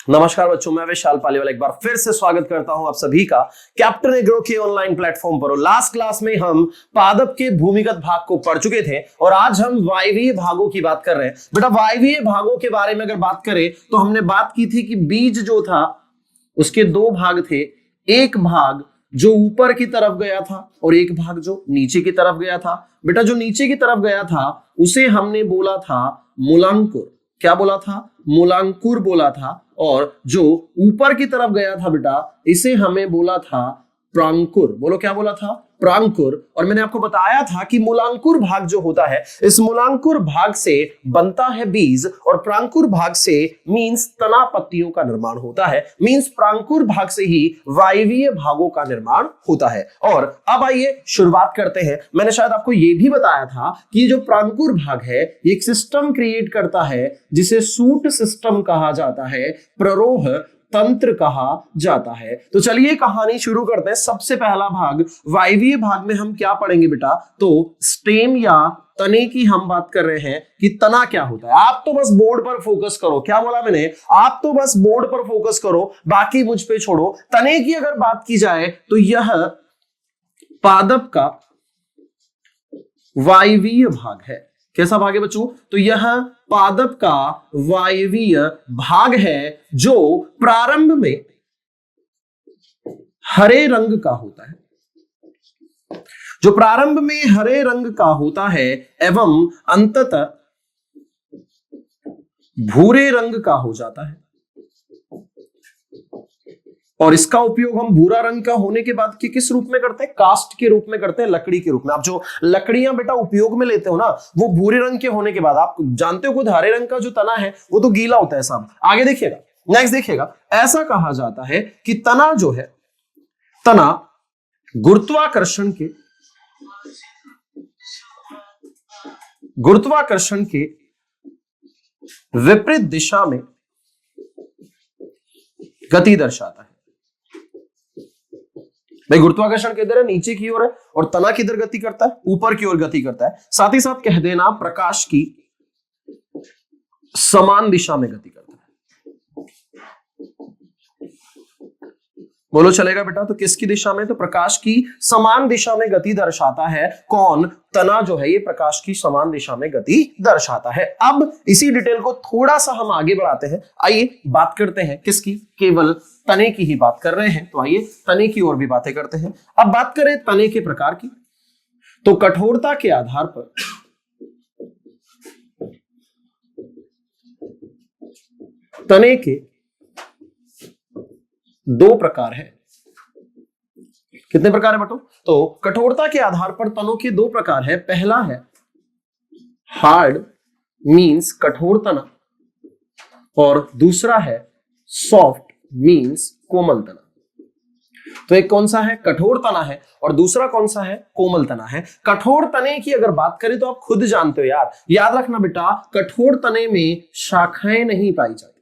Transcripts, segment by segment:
नमस्कार बच्चों, मैं विशाल पालीवाल एक बार फिर से स्वागत करता हूं आप सभी का कैप्टन एग्रो के ऑनलाइन प्लेटफॉर्म पर। लास्ट क्लास में हम पादप के भूमिगत भाग को पढ़ चुके थे और आज हम वायवीय भागों की बात कर रहे हैं। बेटा, वायवीय भागों के बारे में अगर बात करें तो हमने बात की थी कि बीज जो था उसके दो भाग थे। एक भाग जो ऊपर की तरफ गया था और एक भाग जो नीचे की तरफ गया था। बेटा, जो नीचे की तरफ गया था उसे हमने बोला था मूलांकुर। क्या बोला था? मूलांकुर बोला था। और जो ऊपर की तरफ गया था बेटा, इसे हमें बोला था प्रांकुर। बोलो, क्या बोला था? प्रांकुर। और मैंने आपको बताया था कि मूलांकुर भाग जो होता है, इस मूलांकुर भाग से बनता है बीज और प्रांकुर भाग से मींस तना पत्तियों का निर्माण होता है। मींस प्रांकुर भाग से ही वायवीय भागों का निर्माण होता है। और अब आइए शुरुआत करते हैं। मैंने शायद आपको यह भी बताया था कि जो प्रांकुर भाग है ये एक सिस्टम क्रिएट करता है जिसे सूट सिस्टम कहा जाता है, प्ररोह तंत्र कहा जाता है। तो चलिए कहानी शुरू करते हैं। सबसे पहला भाग, वायवीय भाग में हम क्या पढ़ेंगे बेटा? तो स्टेम या तने की हम बात कर रहे हैं कि तना क्या होता है। आप तो बस बोर्ड पर फोकस करो। क्या बोला मैंने? आप तो बस बोर्ड पर फोकस करो, बाकी मुझ पे छोड़ो। तने की अगर बात की जाए तो यह पादप का वायवीय भाग है। कैसा भाग है बच्चों? तो यह पादप का वायवीय भाग है जो प्रारंभ में हरे रंग का होता है, जो प्रारंभ में हरे रंग का होता है एवं अंततः भूरे रंग का हो जाता है। और इसका उपयोग हम भूरा रंग का होने के बाद किस रूप में करते हैं? कास्ट के रूप में करते हैं, लकड़ी के रूप में। आप जो लकड़ियां बेटा उपयोग में लेते हो ना, वो भूरे रंग के होने के बाद, आप जानते हो खुद हरे रंग का जो तना है वो तो गीला होता है साहब। आगे देखिएगा, नेक्स्ट देखिएगा। ऐसा कहा जाता है कि तना जो है, तना गुरुत्वाकर्षण के विपरीत दिशा में गति दर्शाता है। भाई, गुरुत्वाकर्षण किधर है? नीचे की ओर है। और तना किधर गति करता है? ऊपर की ओर गति करता है। साथ ही साथ कह देना प्रकाश की समान दिशा में गति करता है। बोलो, चलेगा बेटा? तो किसकी दिशा में? तो प्रकाश की समान दिशा में गति दर्शाता है। कौन? तना जो है ये प्रकाश की समान दिशा में गति दर्शाता है। अब इसी डिटेल को थोड़ा सा हम आगे बढ़ाते हैं। आइए बात करते हैं किसकी? केवल तने की ही बात कर रहे हैं, तो आइए तने की ओर भी बातें करते हैं। अब बात करें तने के प्रकार की, तो कठोरता के आधार पर तने के दो प्रकार है। कितने प्रकार है बटो? तो कठोरता के आधार पर तनों के दो प्रकार है। पहला है हार्ड मींस कठोर तना, और दूसरा है सॉफ्ट मींस कोमल तना। तो एक कौन सा है? कठोर तना है, और दूसरा कौन सा है? कोमल तना है। कठोर तने की अगर बात करें तो आप खुद जानते हो यार, याद रखना बेटा, कठोर तने में शाखाएं नहीं पाई जाती।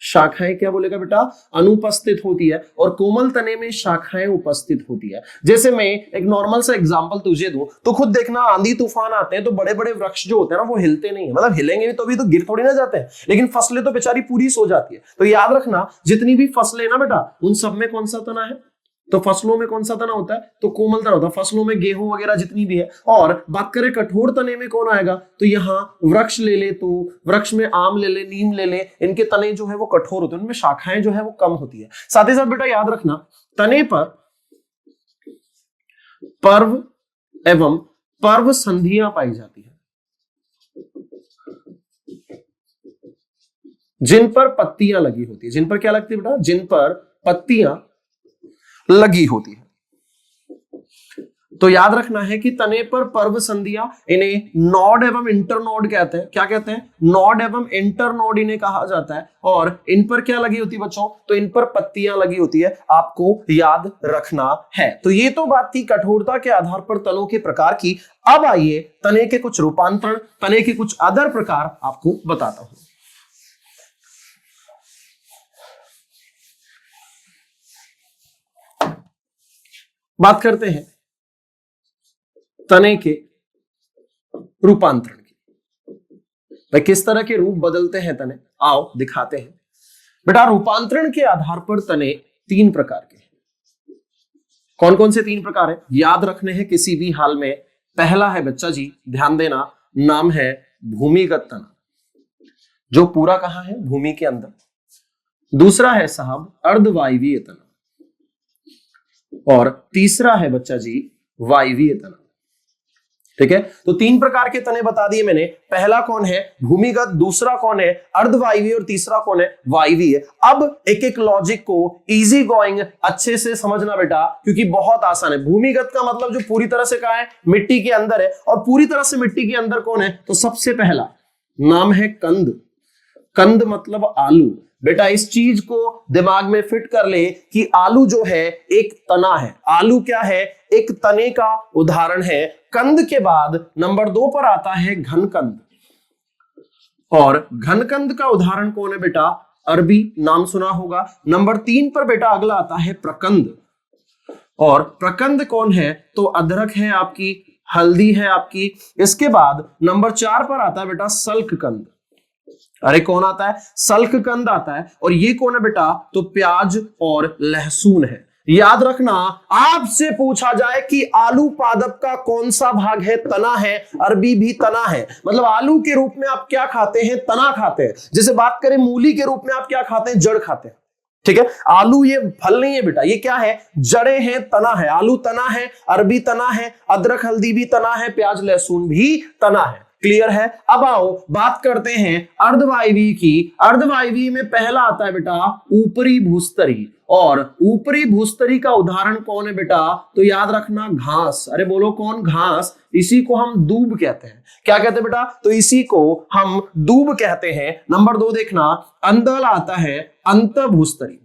शाखाएं क्या बोलेगा बेटा? अनुपस्थित होती है। और कोमल तने में शाखाएं उपस्थित होती है। जैसे मैं एक नॉर्मल सा एग्जांपल तुझे दूं तो खुद देखना, आंधी तूफान आते हैं तो बड़े बड़े वृक्ष जो होते हैं ना वो हिलते नहीं है। मतलब हिलेंगे भी तो गिर थोड़ी ना जाते हैं, लेकिन फसलें तो बेचारी पूरी सो जाती है। तो याद रखना, जितनी भी फसलें ना बेटा, उन सब में कौन सा तना है? तो फसलों में कौन सा तना होता है? तो कोमल तना होता है। फसलों में गेहूं वगैरह जितनी भी है। और बात करें कठोर तने में कौन आएगा? तो यहाँ वृक्ष ले ले, तो वृक्ष में आम ले ले, नीम ले ले, इनके तने जो है वो कठोर होते हैं, उनमें शाखाएं जो है वो कम होती है। साथ ही साथ बेटा याद रखना, तने पर पर्व एवं पर्व संधियां पाई जाती है, जिन पर पत्तियां लगी होती है। जिन पर क्या लगती है बेटा? जिन पर पत्तियां लगी होती है। तो याद रखना है कि तने पर पर्व संधियां, इन्हें नोड एवं इंटरनोड कहते हैं। क्या कहते हैं? नोड एवं इंटरनोड इन्हें कहा जाता है। और इन पर क्या लगी होती है बच्चों? तो इन पर पत्तियां लगी होती है। आपको याद रखना है। तो ये तो बात थी कठोरता के आधार पर तनों के प्रकार की। अब आइए तने के कुछ रूपांतरण, तने के कुछ अदर प्रकार आपको बताता हूं। बात करते हैं तने के रूपांतरण की। भाई, किस तरह के रूप बदलते हैं तने? आओ दिखाते हैं। बेटा रूपांतरण के आधार पर तने तीन प्रकार के हैं। कौन कौन से तीन प्रकार है याद रखने हैं किसी भी हाल में। पहला है बच्चा जी, ध्यान देना, नाम है भूमिगत तना, जो पूरा कहां है, भूमि के अंदर। दूसरा है साहब अर्धवायवीय तना, और तीसरा है बच्चा जी वायवीय तना। ठीक है, तो तीन प्रकार के तने बता दिए मैंने। पहला कौन है, भूमिगत, दूसरा कौन है, अर्धवायवीय, और तीसरा कौन है, वायवीय। अब एक एक लॉजिक को इजी गोइंग अच्छे से समझना बेटा, क्योंकि बहुत आसान है। भूमिगत का मतलब जो पूरी तरह से कहा है, मिट्टी के अंदर है, और पूरी तरह से मिट्टी के अंदर कौन है, तो सबसे पहला नाम है कंद। कंद मतलब आलू। बेटा इस चीज को दिमाग में फिट कर ले कि आलू जो है एक तना है। आलू क्या है, एक तने का उदाहरण है। कंद के बाद नंबर 2 पर आता है घनकंद, और घनकंद का उदाहरण कौन है बेटा, अरबी, नाम सुना होगा। नंबर 3 पर बेटा अगला आता है प्रकंद, और प्रकंद कौन है, तो अदरक है आपकी, हल्दी है आपकी। इसके बाद नंबर 4 पर आता है बेटा सल्ककंद। अरे कौन आता है, सल्ककंद आता है। और ये कौन है बेटा, तो प्याज और लहसुन है। याद रखना, आपसे पूछा जाए कि आलू पादप का कौन सा भाग है, तना है, अरबी भी तना है। मतलब आलू के रूप में आप क्या खाते हैं, तना खाते हैं। जैसे बात करें मूली के रूप में आप क्या खाते हैं, जड़ खाते हैं। ठीक है, आलू ये फल नहीं है बेटा, ये क्या है, जड़े हैं, तना है। आलू तना है, अरबी तना है, अदरक हल्दी भी तना है, प्याज लहसुन भी तना है। क्लियर है। अब आओ बात करते हैं अर्धवायवी की। अर्धवायवी में पहला आता है बेटा ऊपरी भूस्तरी, और ऊपरी भूस्तरी का उदाहरण कौन है बेटा, तो याद रखना घास। अरे बोलो कौन, घास। इसी को हम दूब कहते हैं। क्या कहते हैं बेटा, तो इसी को हम दूब कहते हैं। नंबर 2 देखना, अंदर आता है अंतभूस्तरी,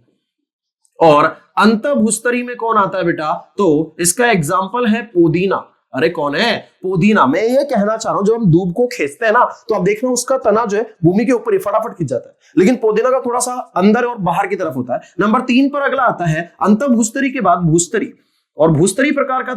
और अंतभूस्तरी में कौन आता है बेटा, तो इसका एग्जाम्पल है पुदीना। अरे कौन है, पुदीना। मैं ये कहना चाह रहा हूं, जब हम दूब को खींचते हैं ना, तो आप देखना उसका तना जो है भूमि के ऊपर ही फटाफट खिंच जाता है, लेकिन पुदीना का थोड़ा सा अंदर और बाहर की तरफ होता है। नंबर 3 पर अगला आता है अंतभूस्तरी के बाद भूस्तरी, और भूस्तरी प्रकार का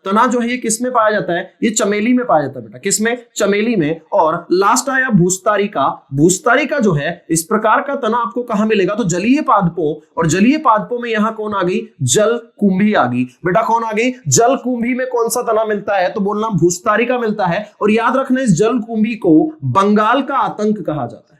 तना जो है ये किस में पाया जाता है, ये चमेली में पाया जाता है बेटा। किसमें, चमेली में। और लास्ट आया भूस्तारिका। भूस्तारिका जो है इस प्रकार का तना आपको कहां मिलेगा, तो जलीय पादपों, और जलीय पादपों में यहां कौन आ गई, जल कुंभी आ गई। बेटा कौन आ गई, जल कुंभी में कौन सा तना मिलता है, तो बोलना भूस्तारिका मिलता है। और याद रखना इस जल कुंभी को बंगाल का आतंक कहा जाता है।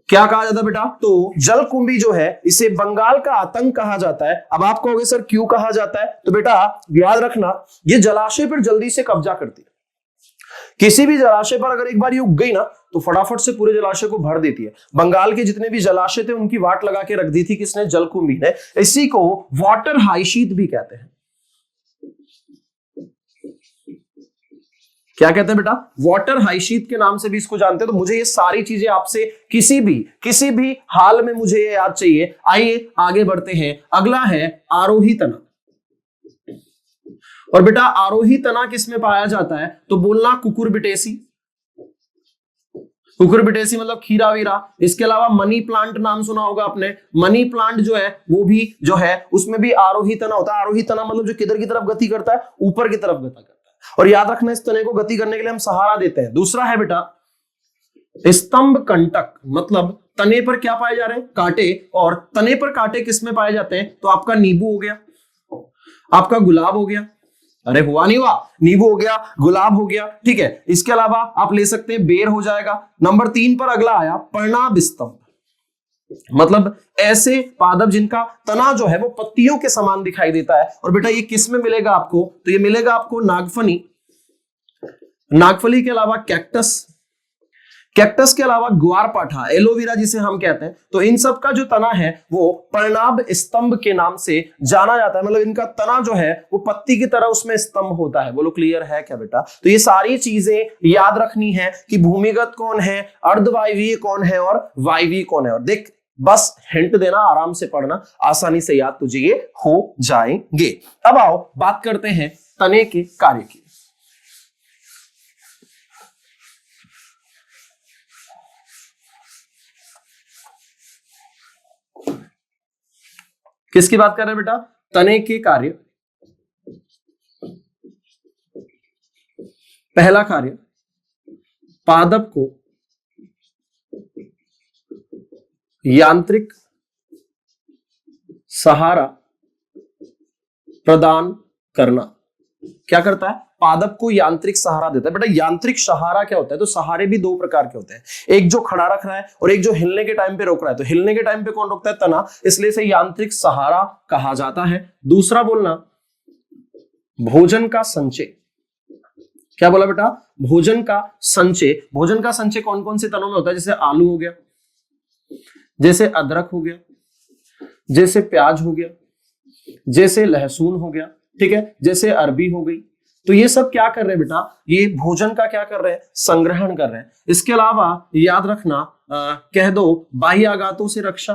क्या कहा जाता है बेटा, तो जलकुंभी जो है इसे बंगाल का आतंक कहा जाता है। अब आप कहोगे सर क्यों कहा जाता है, तो बेटा याद रखना ये जलाशय पर जल्दी से कब्जा करती है। किसी भी जलाशय पर अगर एक बार ये उग गई ना, तो फटाफट से पूरे जलाशय को भर देती है। बंगाल के जितने भी जलाशय थे उनकी वाट लगा के रख दी थी किसने, जलकुंभी ने। इसी को वाटर हाईशीत भी कहते हैं। क्या कहते हैं बेटा, वाटर हाईशीत के नाम से भी इसको जानते हैं। तो मुझे ये सारी चीजें आपसे किसी भी हाल में मुझे ये याद चाहिए। आइए आगे बढ़ते हैं। अगला है आरोही तना, और बेटा आरोही तना किसमें पाया जाता है, तो बोलना कुकुरबिटेसी। कुकुरबिटेसी मतलब खीरा वीरा। इसके अलावा मनी प्लांट नाम सुना होगा आपने। मनी प्लांट जो है वो भी जो है उसमें भी आरोही तना होता है। आरोही तना मतलब जो किधर की तरफ गति करता है, ऊपर की तरफ गति करता है। और याद रखना इस तने को गति करने के लिए हम सहारा देते हैं। दूसरा है बेटा स्तंभ कंटक, मतलब तने पर क्या पाए जा रहे हैं, कांटे। और तने पर कांटे किसमें पाए जाते हैं, तो आपका नींबू हो गया, आपका गुलाब हो गया। अरे हुआ नहीं हुआ, नींबू हो गया, गुलाब हो गया। ठीक है, इसके अलावा आप ले सकते हैं बेर हो जाएगा। नंबर 3 पर अगला आया पर्णाभ स्तंभ, मतलब ऐसे पादप जिनका तना जो है वो पत्तियों के समान दिखाई देता है। और बेटा ये किस में मिलेगा आपको, तो ये मिलेगा आपको नागफनी, नागफली के अलावा कैक्टस, कैक्टस के अलावा ग्वारपाठा, एलोवेरा जिसे हम कहते हैं। तो इन सब का जो तना है वो पर्णाभ स्तंभ के नाम से जाना जाता है। मतलब इनका तना जो है वो पत्ती की तरह उसमें स्तंभ होता है। बोलो क्लियर है क्या बेटा। तो ये सारी चीजें याद रखनी है कि भूमिगत कौन है, अर्धवायवीय कौन है, और वायवीय कौन है। और देख बस हिंट देना, आराम से पढ़ना, आसानी से याद तुझे ये हो जाएंगे। अब आओ बात करते हैं तने के कार्य की। किसकी बात कर रहे हैं बेटा, तने के कार्य। पहला कार्य, पादप को यांत्रिक सहारा प्रदान करना। क्या करता है? पादप को यांत्रिक सहारा देता है। बेटा यांत्रिक सहारा क्या होता है? तो सहारे भी दो प्रकार के होते हैं, एक जो खड़ा रख रहा है और एक जो हिलने के टाइम पे रोक रहा है। तो हिलने के टाइम पे कौन रोकता है? तना, इसलिए इसे यांत्रिक सहारा कहा जाता है। दूसरा बोलना भोजन का संचय। क्या बोला बेटा? भोजन का संचय। भोजन का संचय कौन कौन से तनों में होता है? जैसे आलू हो गया, जैसे अदरक हो गया, जैसे प्याज हो गया, जैसे लहसुन हो गया, ठीक है, जैसे अरबी हो गई। तो ये सब क्या कर रहे हैं बेटा? ये भोजन का क्या कर रहे हैं? संग्रहण कर रहे हैं। इसके अलावा याद रखना, कह दो बाह्य आघातों से रक्षा।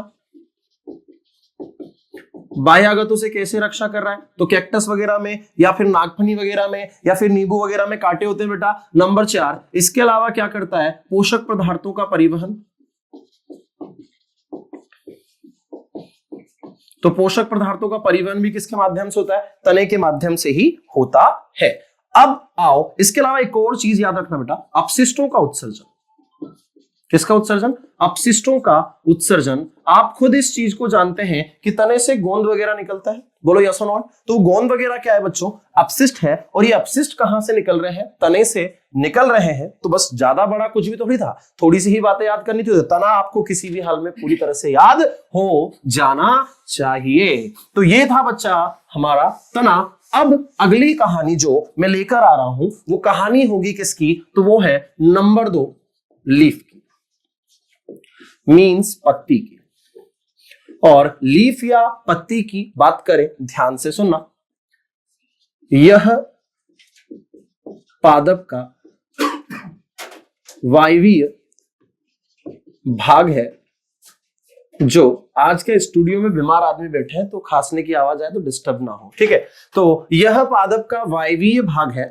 बाह्य आघातों से कैसे रक्षा कर रहा है? तो कैक्टस वगैरह में या फिर नागफनी वगैरह में या फिर नींबू वगैरह में कांटे होते हैं बेटा। नंबर 4, इसके अलावा क्या करता है? पोषक पदार्थों का परिवहन। तो पोषक पदार्थों का परिवहन भी किसके माध्यम से होता है? तने के माध्यम से ही होता है। अब आओ, इसके अलावा एक और चीज याद रखना बेटा, अपशिष्टों का उत्सर्जन। किसका उत्सर्जन? अपशिष्टों का उत्सर्जन। आप खुद इस चीज को जानते हैं कि तने से गोंद वगैरह निकलता है। बोलो यस और नॉट। तो गोंद वगैरह क्या है बच्चों? अपशिष्ट है। और ये अपशिष्ट कहां से निकल रहे हैं? तने से निकल रहे हैं। तो बस ज्यादा बड़ा कुछ भी तो नहीं था, थोड़ी सी ही बातें याद करनी थी। तना आपको किसी भी हाल में पूरी तरह से याद हो जाना चाहिए। तो ये था बच्चा हमारा तना। अब अगली कहानी जो मैं लेकर आ रहा हूं वो कहानी होगी किसकी? तो वो है नंबर 2, लीफ की, मीन्स पत्ती की। और लीफ या पत्ती की बात करें, ध्यान से सुनना, यह पादप का वायवीय भाग है। जो आज के स्टूडियो में बीमार आदमी बैठे हैं तो खांसने की आवाज आए तो डिस्टर्ब ना हो, ठीक है। तो यह पादप का वायवीय भाग है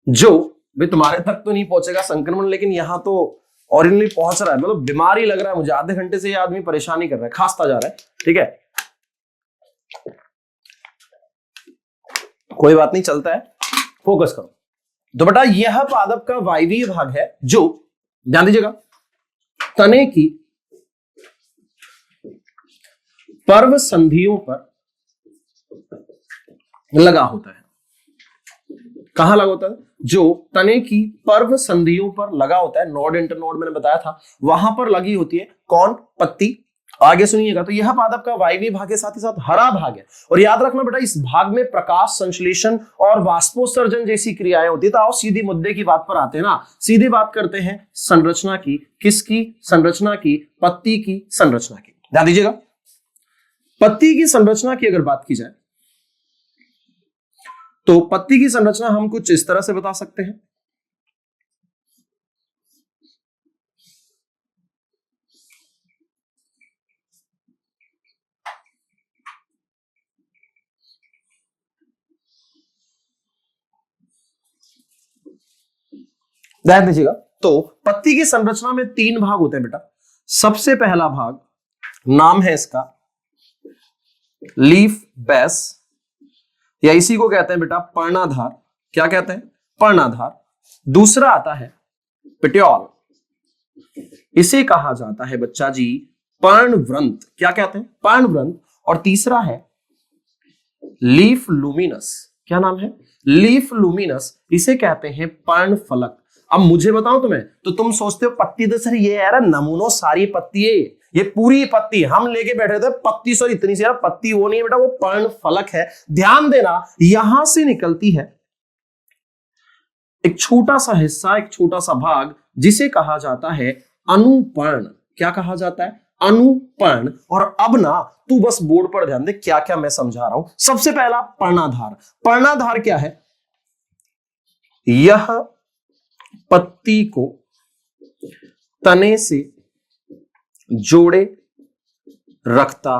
जो भी तुम्हारे तक तो नहीं पहुंचेगा संक्रमण, लेकिन यहां तो ओरिजिनली पहुंच रहा है। मतलब बीमारी लग रहा है मुझे, आधे घंटे से ये आदमी परेशानी कर रहा है, खांसता जा रहा है, ठीक है, कोई बात नहीं, चलता है, फोकस करो। तो बेटा यह पादप का वायवीय भाग है जो, ध्यान दीजिएगा, तने की पर्व संधियों पर लगा होता है। कहां लगा होता है? जो तने की पर्व संधियों पर लगा होता है, नोड इंटरनोड मैंने बताया था, वहां पर लगी होती है। कौन? पत्ती। आगे सुनिएगा, तो यह पादप का वायवीय भाग है, साथ ही साथ हरा भाग है। और याद रखना बेटा इस भाग में प्रकाश संश्लेषण और वाष्पोत्सर्जन जैसी क्रियाएं होती है। तो आओ सीधी मुद्दे की बात पर आते हैं ना, सीधी बात करते हैं संरचना की। किसकी संरचना की? पत्ती की संरचना की। ध्यान दीजिएगा, पत्ती की संरचना की अगर बात की जाए तो पत्ती की संरचना हम कुछ इस तरह से बता सकते हैं। ध्यान दीजिएगा, तो पत्ती की संरचना में 3 भाग होते हैं बेटा। सबसे पहला भाग नाम है इसका लीफ बेस, या इसी को कहते हैं बेटा पर्णाधार। क्या कहते हैं? पर्णाधार। दूसरा आता है पेट्योल, इसे कहा जाता है बच्चा जी पर्णवृंत। क्या कहते हैं? पर्णवृंत। और तीसरा है लीफ लुमिनस। क्या नाम है? लीफ लुमिनस, इसे कहते हैं पर्णफलक। अब मुझे बताओ तुम्हें, तो तुम सोचते हो पत्ती तो सर ये यार नमूनों सारी पत्ती है, ये पूरी पत्ती हम लेके बैठे थे, पत्ती सर इतनी सी, यार पत्ती वो नहीं है बेटा, वो पर्णफलक है। ध्यान देना, यहां से निकलती है एक छोटा सा हिस्सा, एक छोटा सा भाग, जिसे कहा जाता है अनुपर्ण। क्या कहा जाता है? अनुपर्ण। और अब ना तू बस बोर्ड पर ध्यान दे क्या क्या मैं समझा रहा हूं। सबसे पहला पर्णाधार। पर्णाधार क्या है? यह पत्ती को तने से जोड़े रखता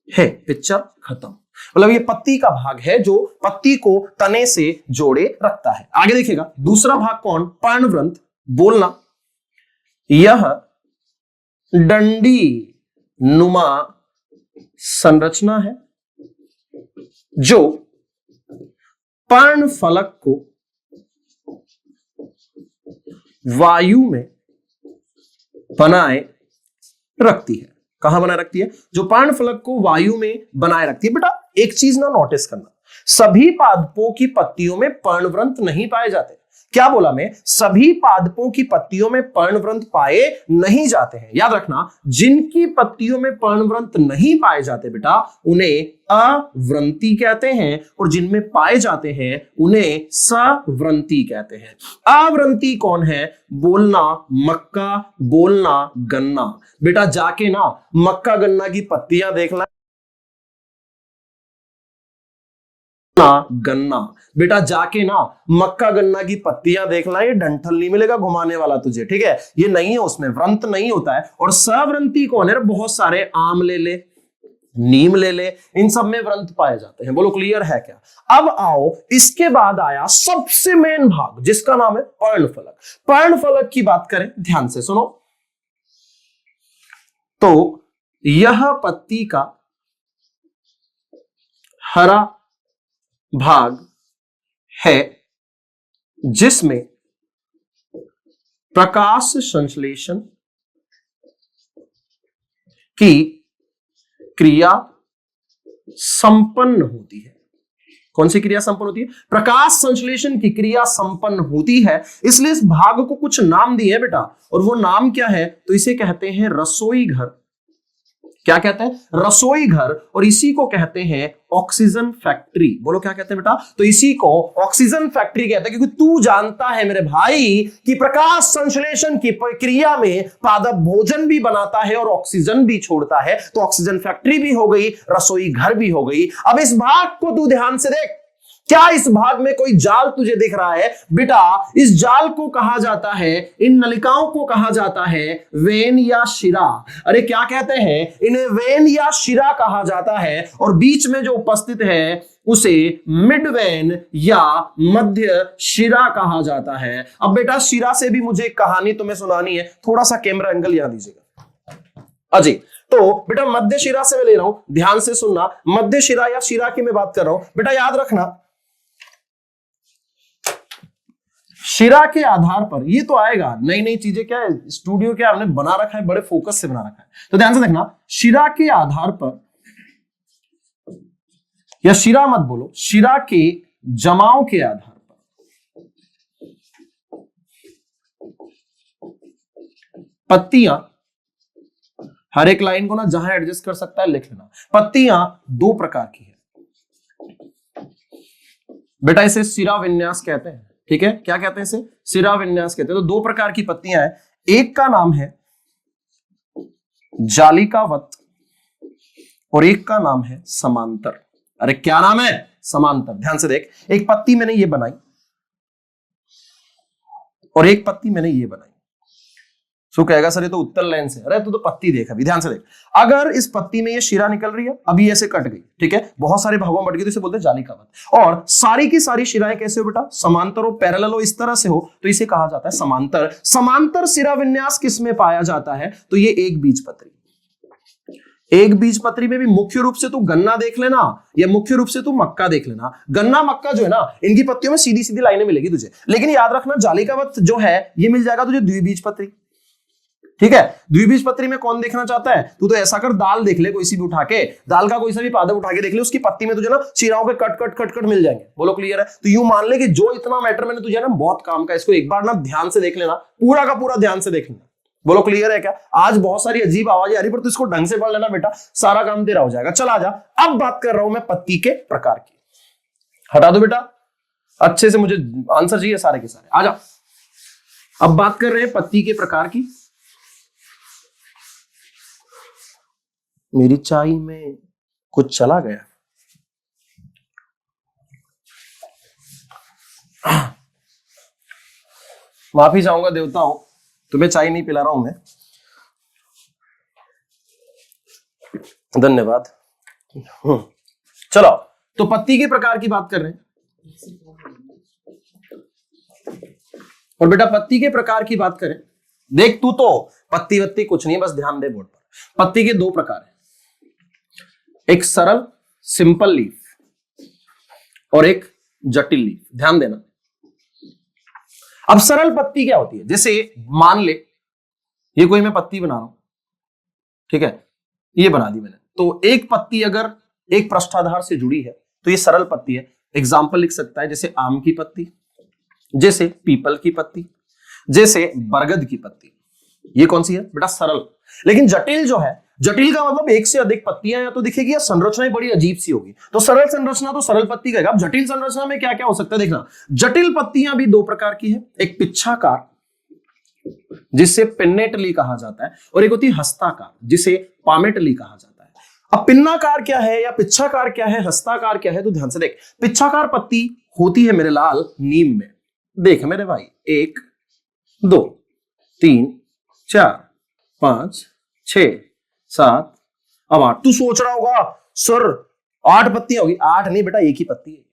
है। पिक्चर खत्म। मतलब ये पत्ती का भाग है जो पत्ती को तने से जोड़े रखता है। आगे देखिएगा, दूसरा भाग कौन? पर्णवृंत। बोलना, यह डंडी नुमा संरचना है जो पर्णफलक को वायु में बनाए रखती है। कहां बनाए रखती है? जो पर्णफलक को वायु में बनाए रखती है। बेटा एक चीज ना नोटिस करना, सभी पादपों की पत्तियों में पर्णवृंत नहीं पाए जाते। क्या बोला मैं? सभी पादपों की पत्तियों में पर्णवृंत पाए नहीं जाते हैं। याद रखना, जिनकी पत्तियों में पर्णवृंत नहीं पाए जाते बेटा उन्हें अव्रंती कहते हैं, और जिनमें पाए जाते हैं उन्हें सव्रंती कहते हैं। अव्रंती कौन है? बोलना मक्का, बोलना गन्ना। बेटा जाके ना मक्का गन्ना की पत्तियां देखना, गन्ना। बेटा जाके ना मक्का गन्ना की पत्तियां देखना, ये डंठल नहीं मिलेगा घुमाने वाला तुझे, ठीक है? ये नहीं है, उसमें व्रंत नहीं होता है। और सव्रंती कौन है? बहुत सारे आम ले ले, नीम ले ले, इन सब में व्रंत पाए जाते हैं। बोलो क्लियर है क्या? अब आओ, इसके बाद आया सबसे मेन भाग जिसका नाम है पर्णफलक। पर्णफलक की बात करें, ध्यान से सुनो। तो यह पत्ती का हरा भाग है जिसमें प्रकाश संश्लेषण की क्रिया संपन्न होती है। कौन सी क्रिया संपन्न होती है? प्रकाश संश्लेषण की क्रिया संपन्न होती है। इसलिए इस भाग को कुछ नाम दिए बेटा, और वो नाम क्या है? तो इसे कहते हैं रसोई घर। क्या कहते हैं? रसोई घर। और इसी को कहते हैं ऑक्सीजन फैक्ट्री। बोलो क्या कहते हैं बेटा? तो इसी को ऑक्सीजन फैक्ट्री कहते हैं, क्योंकि तू जानता है मेरे भाई कि प्रकाश संश्लेषण की प्रक्रिया में पादप भोजन भी बनाता है और ऑक्सीजन भी छोड़ता है। तो ऑक्सीजन फैक्ट्री भी हो गई, रसोई घर भी हो गई। अब इस भाग को तू ध्यान से देख। क्या इस भाग में कोई जाल तुझे दिख रहा है? बेटा इस जाल को कहा जाता है, इन नलिकाओं को कहा जाता है वेन या शिरा। अरे क्या कहते हैं? इन्हें वेन या शिरा कहा जाता है। और बीच में जो उपस्थित है उसे मिड वेन या मध्य शिरा कहा जाता है। अब बेटा शिरा से भी मुझे एक कहानी तुम्हें सुनानी है, थोड़ा सा कैमरा एंगल यहां दीजिएगा अजी। तो बेटा मध्य शिरा से मैं ले रहा हूं, ध्यान से सुनना। मध्य शिरा या शिरा की मैं बात कर रहा हूं। बेटा याद रखना, शिरा के आधार पर ये तो आएगा, नई नई चीजें क्या है, स्टूडियो क्या हमने बना रखा है, बड़े फोकस से बना रखा है। तो ध्यान से देखना, शिरा के आधार पर, या शिरा मत बोलो, शिरा के जमाव के आधार पर पत्तियां, हर एक लाइन को ना जहां एडजस्ट कर सकता है लिख लेना। पत्तियां दो प्रकार की है बेटा, इसे शिरा विन्यास कहते हैं। ठीक है, क्या कहते हैं इसे? शिरा विन्यास कहते हैं। तो दो प्रकार की पत्तियां हैं, एक का नाम है जालिकावत और एक का नाम है समांतर। अरे क्या नाम है? समांतर। ध्यान से देख, एक पत्ती मैंने ये बनाई और एक पत्ती मैंने ये बनाई। तो कहेगा सर ये तो उत्तल लाइन से। अरे तू तो पत्ती देख, अभी ध्यान से देख। अगर इस पत्ती में ये शिरा निकल रही है, अभी ऐसे कट गई, ठीक है, बहुत सारे भागों में बट गई, तो इसे बोलते हैं जालिकावत। और सारी की सारी शिराएं कैसे हो बेटा? समांतर हो, पैरेलल हो, इस तरह से हो, तो इसे कहा जाता है समांतर। समांतर शिरा विन्यास किसमें पाया जाता है? तो ये एक बीजपत्री। एक बीजपत्री में भी मुख्य रूप से तू गन्ना देख लेना या मुख्य रूप से तू मक्का देख लेना। गन्ना मक्का जो है ना, इनकी पत्तियों में सीधी सीधी लाइनें मिलेगी तुझे, लेकिन याद रखना जालिकावत जो है ये मिल जाएगा तुझे द्विबीजपत्री। ठीक है, द्विबीजपत्री में कौन देखना चाहता है? तू तो ऐसा कर, दाल देख ले कोई सी भी उठा के, दाल का कोई सा भी पादप उठा के देख ले, उसकी पत्ती में तुझे ना शिराओं के कट कट कट कट मिल जाएंगे। बोलो क्लियर है? तो यूं मान ले कि जो इतना मैटर मैंने तुझे ना बहुत काम का, इसको एक बार ना ध्यान से देख लेना, पूरा का पूरा ध्यान से देख लेना। बोलो क्लियर है क्या? आज बहुत सारी अजीब आवाजें आ रही, पर तू इसको ढंग से पढ़ लेना बेटा, सारा काम तेरा हो जाएगा। चल आजा, अब बात कर रहा हूं मैं पत्ती के प्रकार की। हटा दो बेटा, अच्छे से मुझे आंसर चाहिए सारे के सारे। आजा, अब बात कर रहे हैं पत्ती के प्रकार की। मेरी चाय में कुछ चला गया। माफी चाहूंगा देवताओं, तुम्हें चाय नहीं पिला रहा हूं मैं, धन्यवाद। चलो, तो पत्ती के प्रकार की बात कर रहे हैं। और बेटा पत्ती के प्रकार की बात करें, देख तू तो पत्ती वत्ती कुछ नहीं, बस ध्यान दे बोर्ड पर। पत्ती के दो प्रकार हैं, एक सरल सिंपल लीफ और एक जटिल लीफ। ध्यान देना। अब सरल पत्ती क्या होती है? जैसे मान ले ये कोई मैं पत्ती बना रहा हूं, ठीक है, ये बना दी मैंने। तो एक पत्ती अगर एक पृष्ठाधार से जुड़ी है तो ये सरल पत्ती है। एग्जाम्पल लिख सकता है जैसे आम की पत्ती, जैसे पीपल की पत्ती, जैसे बरगद की पत्ती। ये कौन सी है बेटा? सरल। लेकिन जटिल जो है, जटिल का मतलब एक से अधिक पत्तियां या तो दिखेगी या संरचना बड़ी अजीब सी होगी। तो सरल संरचना तो सरल पत्ती कहेगा। अब जटिल संरचना में क्या क्या हो सकता है देखना। जटिल पत्तियां भी दो प्रकार की है, एक पिच्छाकार जिसे पिन्नेटली कहा जाता है, और एक होती है हस्ताकार जिसे पामेटली कहा जाता है। अब पिन्नाकार क्या है या पिच्छाकार क्या है, हस्ताकार क्या है, तो ध्यान से देख। पिच्छाकार पत्ती होती है मेरे लाल नीम में। देख मेरे भाई, 1 2 3 4 5 6 7 अब 8। तू सोच रहा होगा सर 8 पत्तियां होगी। 8 नहीं बेटा, एक ही पत्ती है,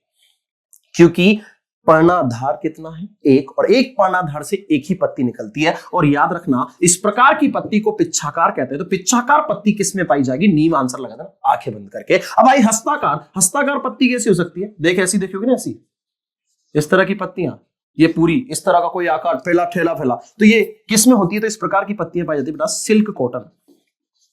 क्योंकि पर्णाधार कितना है? 1, और एक पर्णाधार से एक ही पत्ती निकलती है। और याद रखना, इस प्रकार की पत्ती को पिच्छाकार कहते हैं। तो पिच्छाकार पत्ती किस में पाई जाएगी? नीम आंसर लगा देना आंखें बंद करके। अब आई हस्ताकार। हस्ताकार पत्ती कैसी हो सकती है? देख ऐसी देखोगे ना, ऐसी इस तरह की पत्तियां, ये पूरी इस तरह का कोई आकार, फैला ठेला फैला, तो ये किस में होती है? तो इस प्रकार की पत्तियां पाई जाती है बेटा सिल्क कॉटन।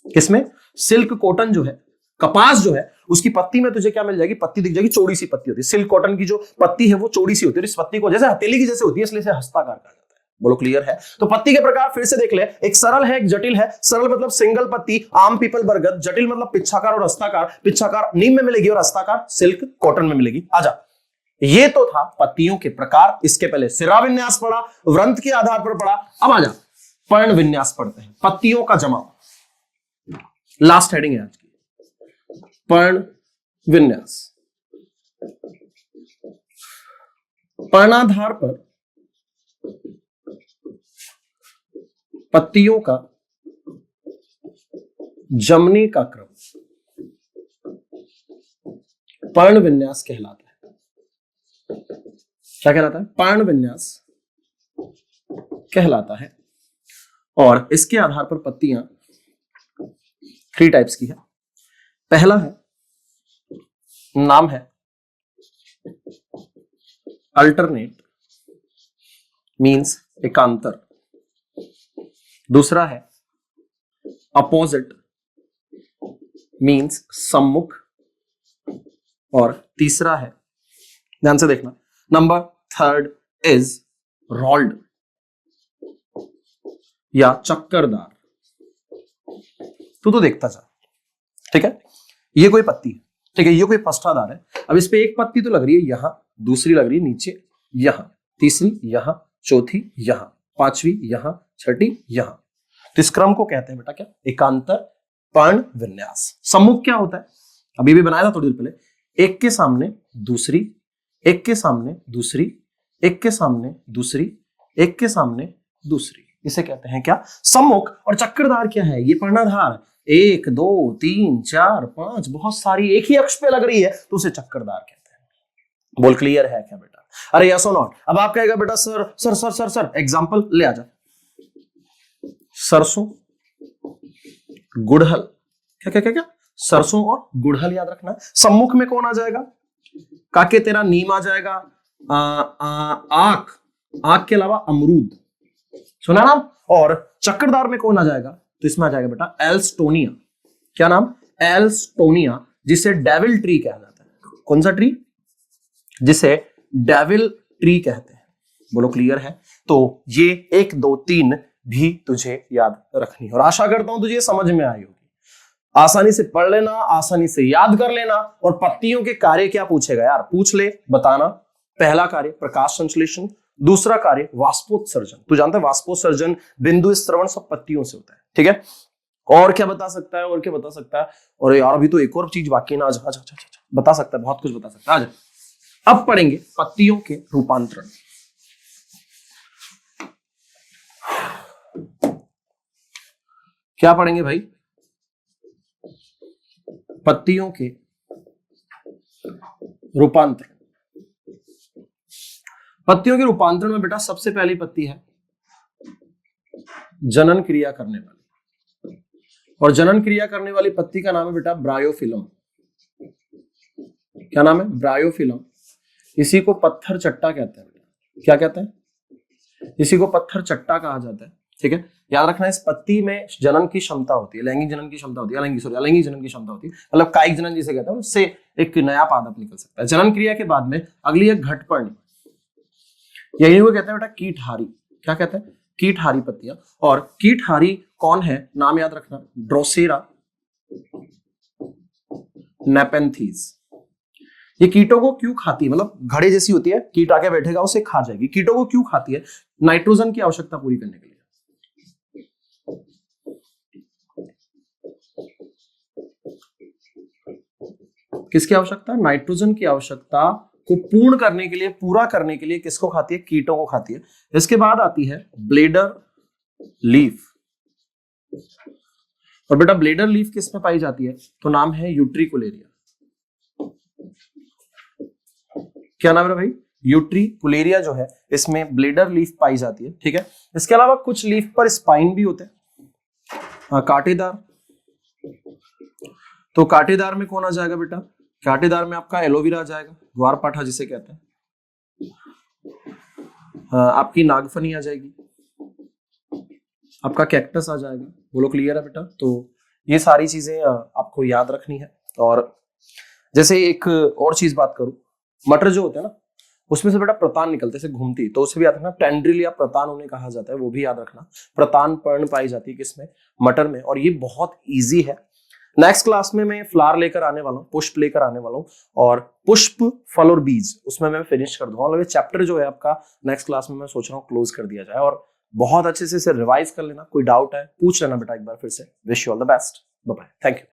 किसमें? सिल्क कॉटन जो है, कपास जो है, उसकी पत्ती में तुझे क्या मिल जाएगी? पत्ती दिख जाएगी, चौड़ी सी पत्ती होती है। सिल्क कॉटन की जो पत्ती है वो चौड़ी सी होती है। इस पत्ती को जैसे हथेली की जैसे होती है, इसलिए इसे हस्ताकार कहा जाता है। बोलो क्लियर है? तो पत्ती के प्रकार फिर से देख ले, एक सरल है, एक जटिल है। सरल मतलब सिंगल पत्ती, आम पीपल बरगद। जटिल मतलब पिच्छाकार और हस्ताकार। पिच्छाकार नीम में मिलेगी और हस्ताकार सिल्क कॉटन में मिलेगी। आजा, ये तो था पत्तियों के प्रकार। इसके पहले सिरा विन्यास पढ़ा, व्रंत के आधार पर पढ़ा। अब आजा पर्ण विन्यास पढ़ते हैं, पत्तियों का जमाव। लास्ट हेडिंग है आज की, पर्ण विन्यास। पर्णाधार पर पत्तियों का जमने का क्रम पर्ण विन्यास कहलाता है। क्या कहलाता है? पर्ण विन्यास कहलाता है। और इसके आधार पर पत्तियां 3 टाइप्स की है। पहला है, नाम है अल्टरनेट, मींस एकांतर। दूसरा है अपोजिट, मींस सम्मुख। और तीसरा है, ध्यान से देखना, नंबर 3 इज रोल्ड या चक्करदार। तू तो देखता जा, ठीक है? ये कोई पत्ती है, ठीक है, ये कोई पृष्ठाधार है। अब इस पे एक पत्ती तो लग रही है यहां, दूसरी लग रही है नीचे यहां, तीसरी यहां, चौथी यहां, पांचवी यहां, छठी यहां। तो इस क्रम को कहते हैं बेटा क्या? एकांतर पर्ण विन्यास। सम्मुख क्या होता है? अभी भी बनाया था थोड़ी देर पहले, एक के सामने दूसरी, एक के सामने दूसरी, एक के सामने दूसरी, एक के सामने दूसरी, इसे कहते हैं क्या? सम्मुख। और चक्करदार क्या है? ये पर्णाधार 1 2 3 4 5 बहुत सारी एक ही अक्ष पे लग रही है, तो उसे चक्करदार कहते हैं। बोल क्लियर है क्या बेटा? अरे यस और नॉट? अब आप कहेगा बेटा sir sir sir sir sir example ले आ जा। सरसों, गुड़हल, क्या क्या क्या क्या? सरसों और गुड़हल याद रखना। सम्मुख में कौन आ जाएगा? काके तेरा नीम आ जाएगा। आंख, आंख के अलावा अमरूद, सुना नाम। और चक्करदार में कौन आ जाएगा? तो इसमें आ जाएगा बेटा एल्स्टोनिया। क्या नाम? एल्स्टोनिया, जिसे डेविल ट्री कहा जाता है। कौन सा ट्री? जिसे डेविल ट्री कहते हैं। बोलो क्लियर है? तो ये 1 2 3 भी तुझे याद रखनी है, और आशा करता हूं तुझे समझ में आई होगी। आसानी से पढ़ लेना, आसानी से याद कर लेना। और पत्तियों के कार्य क्या पूछेगा यार? पूछ ले, बताना। पहला कार्य प्रकाश संश्लेषण, दूसरा कार्य वाष्पोत्सर्जन। तू जानता है वाष्पोत्सर्जन, बिंदु स्रवण सब पत्तियों से होता है, ठीक है? और क्या बता सकता है? और क्या बता सकता है? और यार अभी तो एक और चीज बाकी ना, आज बता सकता है, बहुत कुछ बता सकता है। आज अब पढ़ेंगे पत्तियों के रूपांतरण। क्या पढ़ेंगे भाई? पत्तियों के रूपांतरण। पत्तियों के रूपांतरण में बेटा सबसे पहली पत्ती है जनन क्रिया करने वाली, और जनन क्रिया करने वाली पत्ती का नाम है बेटा ब्रायोफिलम। क्या नाम है? ब्रायोफिलम। इसी को पत्थर चट्टा कहते हैं बेटा। क्या कहते हैं? इसी को पत्थर चट्टा कहा जाता है। ठीक है, याद रखना इस पत्ती में जनन की क्षमता होती है, लैंगिक जनन की क्षमता होती है, अलैंगिक जनन की क्षमता होती है, मतलब कायिक जनन जिसे कहते हैं, उससे एक नया पादप निकल सकता है। जनन क्रिया के बाद में अगली एक घटपर्णी, यही को कहते हैं बेटा कीटहारी। क्या कहते हैं? कीटहारी पत्तियां। और कीटहारी कौन है? नाम याद रखना, ड्रोसेरा नेपेंथीज। ये कीटों को क्यों खाती है? मतलब घड़े जैसी होती है, कीट आके बैठेगा उसे खा जाएगी। कीटों को क्यों खाती है? नाइट्रोजन की आवश्यकता पूरी करने के लिए। किसकी आवश्यकता? नाइट्रोजन की आवश्यकता को पूर्ण करने के लिए, पूरा करने के लिए किसको खाती है? कीटों को खाती है। इसके बाद आती है ब्लेडर लीफ। और बेटा ब्लेडर लीफ किस में पाई जाती है? तो नाम है यूट्रिकुलेरिया। क्या नाम है भाई? यूट्रिकुलेरिया जो है, इसमें ब्लेडर लीफ पाई जाती है। ठीक है, इसके अलावा कुछ लीफ पर स्पाइन भी होते हैं, कांटेदार। तो कांटेदार में कौन आ जाएगा बेटा? कांटेदार में आपका एलोवेरा आ जाएगा, ग्वारपाठा जिसे कहते हैं। आपकी नागफनी आ जाएगी, आपका कैक्टस आ जाएगा। बोलो क्लियर है बेटा? तो ये सारी चीजें आपको याद रखनी है। और जैसे एक और चीज बात करूं, मटर जो होते हैं ना, उसमें से बेटा प्रतान निकलते से घूमती, तो उसे भी याद रखना। टेंड्रिल या प्रतान उन्हें कहा जाता है, वो भी याद रखना। प्रतान पर्ण पाई जाती है किसमें? मटर में। और ये बहुत इजी है। नेक्स्ट क्लास में मैं फ्लावर लेकर आने वाला हूँ, पुष्प लेकर आने वाला हूँ, और पुष्प, फल और बीज उसमें मैं फिनिश कर दूंगा। मतलब चैप्टर जो है आपका नेक्स्ट क्लास में मैं सोच रहा हूँ क्लोज कर दिया जाए। और बहुत अच्छे से इसे रिवाइज कर लेना। कोई डाउट है पूछ लेना बेटा एक बार फिर से। Wish you all the best. Bye bye. Thank you.